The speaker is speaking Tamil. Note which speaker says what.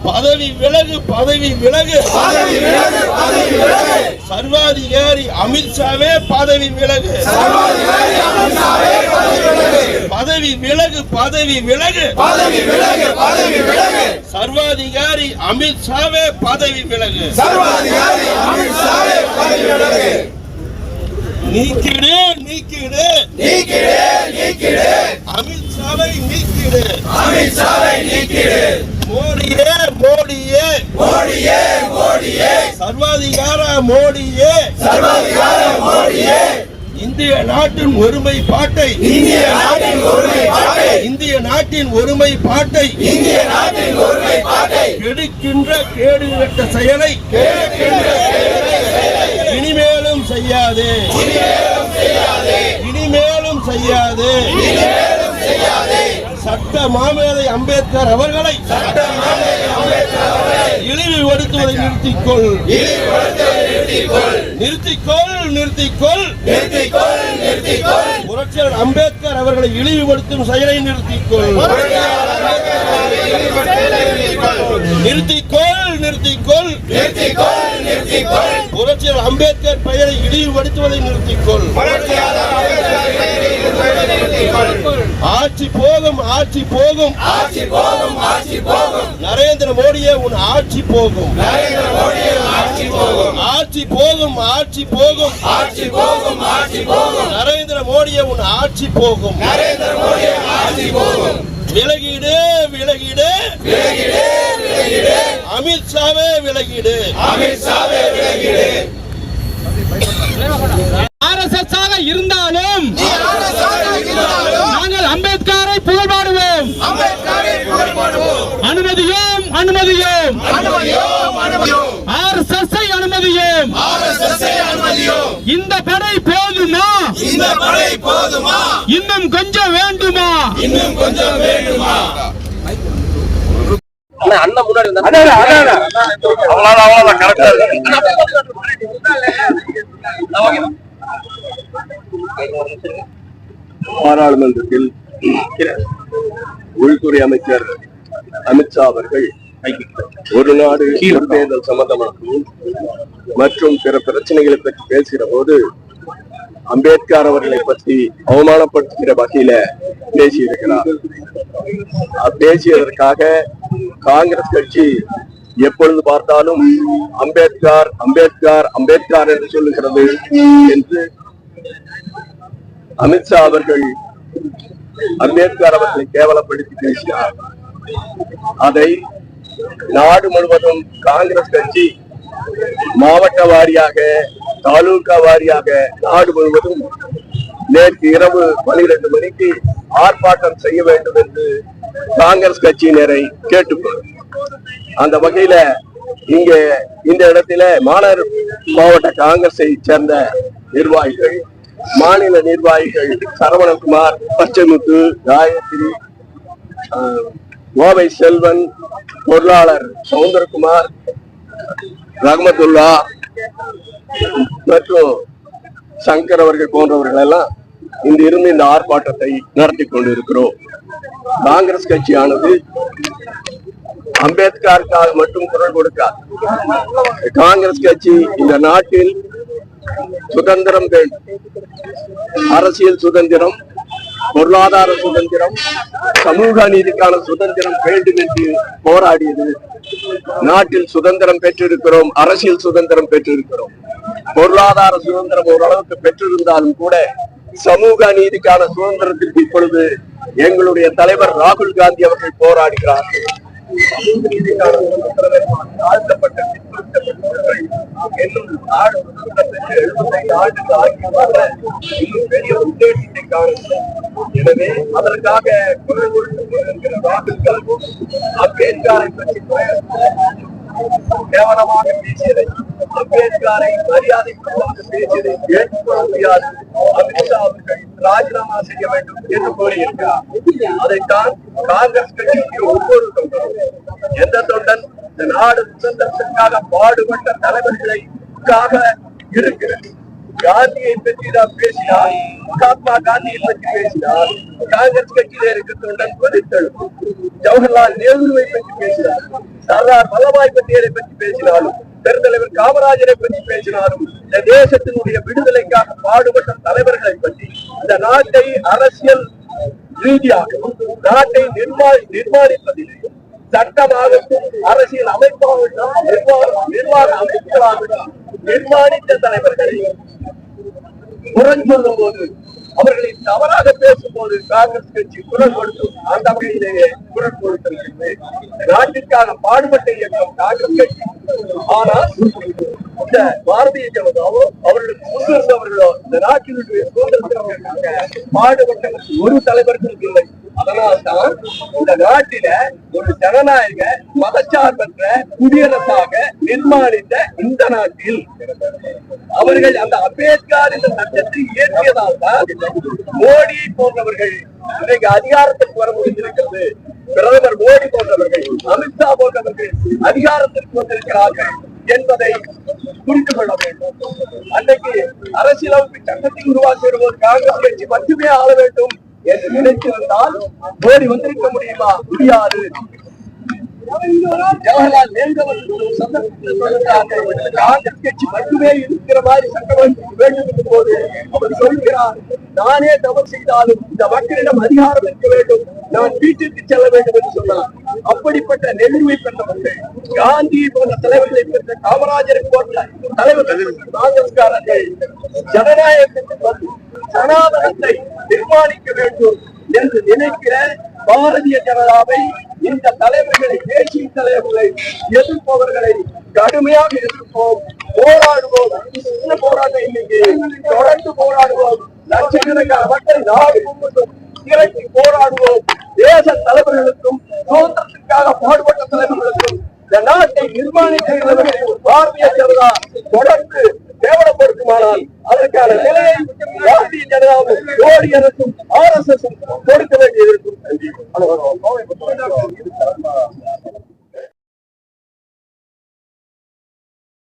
Speaker 1: பதவி விலகு, பதவி விலகு. சர்வாதிகாரி அமித்ஷாவே பதவி விலகு. பதவி விலகு, பதவி விலகு. சர்வாதிகாரி அமித்ஷாவே பதவி விலகு. நீக்கிடு, நீக்கிடு, அமித்ஷாவை நீக்கிடு. மோடியே, மோடியே, சர்வாதிகார மோடியே, இந்திய நாட்டின் ஒருமைப்பாட்டை, இந்திய நாட்டின் ஒருமைப்பாட்டை கெடுக்கின்ற கேடுகட்ட செயலை இனிமேலும் செய்யாதே, இனிமேலும் செய்யாதே. சட்ட மாமேதை அம்பேத்கர் அவர்களை இழிவுபடுத்துவதை நிறுத்திக்கொள், நிறுத்திக்கொள், நிறுத்திக்கொள். புரட்சியாளர் அம்பேத்கர் அவர்களை இழிவுபடுத்தும் செயலை நிறுத்திக்கொள், நிறுத்திக்கொள், நிறுத்திக்கொள். புரட்சியாளர் அம்பேத்கர் பெயரை இழிவுபடுத்துவதை நிறுத்திக்கொள். ஆட்சி போகும், ஆட்சி போகும், நரேந்திர மோடியே உன் ஆட்சி போகும், ஆட்சி போகும், ஆட்சி போகும், நரேந்திர மோடியே உன் ஆட்சி போகும். விலகிடு, விலகிடு, அமித்ஷாவே விலகிடு.
Speaker 2: RSS ஆக இருந்தாலும் நாங்கள் அம்பேத்கரை புகழ்பாடுவோம். அனுமதியோம், அனுமதியோம், RSS அனுமதியோம். இந்த படை போதுமா, இன்னும் கொஞ்சம் வேண்டுமா?
Speaker 1: அண்ணா முன்னாடி
Speaker 3: பாராளுமன்றத்தில் உள்துறை அமைச்சர் அமித்ஷா அவர்கள் ஒரு நாடு ஒரு தேர்தல் சம்பந்தமாகவும் மற்றும் பிற பிரச்சனைகளை பற்றி பேசுகிற போது அம்பேத்கர் அவர்களை பற்றி அவமானப்படுத்துகிற வகையில பேசியிருக்கிறார். பேசியதற்காக காங்கிரஸ் கட்சி எப்பொழுது பார்த்தாலும் அம்பேத்கர் அம்பேத்கர் அம்பேத்கர் என்று சொல்லுகிறது என்று அமித்ஷா அவர்கள் அம்பேத்கர் அவர்களை கேவலப்படுத்தி பேசினார். அதை நாடு முழுவதும் காங்கிரஸ் கட்சி மாவட்ட வாரியாக தாலுகா வாரியாக நாடு முழுவதும் நேற்று இரவு 12 மணிக்கு ஆர்ப்பாட்டம் செய்ய வேண்டும் என்று காங்கிரஸ் கட்சியினரை கேட்டுக்கொண்டார். அந்த வகையில இங்க இந்த இடத்துல மாநகர் மாவட்ட காங்கிரஸை சேர்ந்த நிர்வாகிகள், மாநில நிர்வாகிகள் சரவணகுமார், பச்சைமுத்து, காயத்ரி, கோவை செல்வன், பொருளாளர் சவுந்தரகுமார், ரஹமத்துல்லா மற்றும் சங்கர் அவர்கள் போன்றவர்கள் எல்லாம் இருந்து இந்த ஆர்ப்பாட்டத்தை நடத்தி கொண்டிருக்கிறோம். காங்கிரஸ் கட்சியானது அம்பேத்கருக்காக மட்டும் குரல் கொடுக்காது. காங்கிரஸ் கட்சி இந்த நாட்டில் சுதந்திரம் வேண்டும், அரசியல் சுதந்திரம், பொருளாதார சுதந்திரம், சமூக நீதிக்கான சுதந்திரம் வேண்டும் என்று போராடியது. நாட்டில் சுதந்திரம் பெற்றிருக்கிறோம், அரசியல் சுதந்திரம் பெற்றிருக்கிறோம், பொருளாதார சுதந்திரம் ஓரளவுக்கு பெற்றிருந்தாலும் கூட சமூக நீதிக்கான சுதந்திரத்திற்கு இப்பொழுது எங்களுடைய தலைவர் ராகுல் காந்தி அவர்கள் போராடுகிறார்கள். சமூக நீதிக்கான தாழ்த்தப்பட்ட இன்னும் நாடு 75 ஆண்டுகள் ஆகியதாக இன்னும் பெரிய முன்னேற்றத்தை காணுங்கள். எனவே அதற்காக குரல் கொடுத்து ராகுல் காந்தி அம்பேத்கரை பற்றி கேவலமாக பேசியதை, அம்பேத்கரை மரியாதை பேசியதை ஏற்றுக்கொள்ள முடியாது. அமித்ஷா அவர்கள் ராஜினாமா செய்ய வேண்டும் என்று கோரியிருக்கிறார். அதைத்தான் காங்கிரஸ் கட்சிக்கு ஒவ்வொரு தொண்டரும், எந்த தொண்டன் இந்த நாடு சுதந்திரத்திற்காக பாடுபட்ட தலைவர்களுக்காக இருக்கிறது. காந்தியை பற்றி தான் பேசினார், மகாத்மா காந்தியை பற்றி பேசினார், காங்கிரஸ் கட்சியில இருக்க தொண்டன் கொதித்தெழும் ஜவஹர்லால் நேருவை பற்றி பேசினார், சர்தார் வல்லபாய் பட்டேலை பற்றி பேசினாலும், பெருந்தலைவர் காமராஜரை பற்றி பேசினாலும், இந்த தேசத்தினுடைய விடுதலைக்காக பாடுபட்ட தலைவர்களை பற்றி, இந்த நாட்டை அரசியல் ரீதியாகவும் நாட்டை நிர்மாணிப்பதில் சட்டமாகட்டும் அரசியல் அமைப்பாகட்டும் நிர்வாக அமைப்புகளாகட்டும் நிர்மாணித்த தலைவர்களை புறஞ்சொல்லும் போது, அவர்களை தவறாக பேசும் போது காங்கிரஸ் கட்சி குரல் கொடுத்தும் அந்த வகையிலேயே குரல் கொடுத்திருக்கிறது. நாட்டிற்காக பாடுபட்ட இயக்கம் காங்கிரஸ் கட்சி. ஆனால் இந்த பாரதிய ஜனதாவோ அவர்களுக்கு முன்னிருந்தவர்களோ இந்த நாட்டினுடைய சுதந்திரத்திற்காக பாடுபட்ட ஒரு தலைவர்களுக்கு இல்லை. அதனால்தான் இந்த நாட்டில ஒரு ஜனநாயக மதச்சார்பற்ற குடியரசாக நிர்மாணித்த இந்த நாட்டில் அவர்கள் அந்த அம்பேத்கர் என்ற சட்டத்தை இயற்றியதால் தான் மோடியை போன்றவர்கள் இன்றைக்கு அதிகாரத்திற்கு வர முடிந்திருக்கிறது. பிரதமர் மோடி போன்றவர்கள், அமித்ஷா போன்றவர்கள் அதிகாரத்திற்கு வந்திருக்கிறார்கள் என்பதை புரிந்து கொள்ள வேண்டும். அன்றைக்கு அரசியலமைப்பு சட்டத்தை உருவாக்கி வருவது காங்கிரஸ் கட்சி மட்டுமே ஆள வேண்டும் என்று நினைத்திருந்தால் மோடி வந்திருக்க முடியுமா? முடியாது. ஜவஹர்லால் நேரு காங்கிரஸ் கட்சி மட்டுமே இருக்கிற மாதிரி சட்டம் வேண்டும் என்ற போது அவர் சொல்கிறார், நானே தவறு செய்தாலும் இந்த மக்களிடம் அதிகாரம் இருக்க வேண்டும், நான் வீட்டிற்கு செல்ல வேண்டும் என்று சொன்னார். அப்படிப்பட்ட நெகிழ்வை பெற்றவர்கள், காந்தி போன்ற தலைவர்களை பெற்ற காமராஜரை போன்ற தலைவர்கள் காங்கிரஸ்காரர்கள் ஜனநாயகத்திற்கு சனாதனத்தை நிர்மாணிக்க வேண்டும் என்று நினைக்கிற பாரதிய ஜனதாவை, இந்த தலைவர்களை, தேசிய தலைவர்களை எதிர்ப்பவர்களை கடுமையாக எதிர்ப்போம், போராடுவோம். இந்த போராட்டம் இன்னைக்கு தொடர்ந்து போராடுவோம். லட்சக்கணக்கான மக்கள் நாடு முழுவதும் திரட்டி போராடுவோம். தேச தலைவர்களுக்கும் சுதந்திரத்திற்காக பாடுபட்ட தலைவர்களுக்கும் இந்த நாட்டை நிர்மாணிக்கிறவர்களை பாரதிய ஜனதா தொடர்ந்து கேவலப்படுத்துமானால் அதற்கான நிலையை பாரதிய ஜனதாவும் மோடி அரசும் RSS கொடுக்க வேண்டியது இருக்கும்.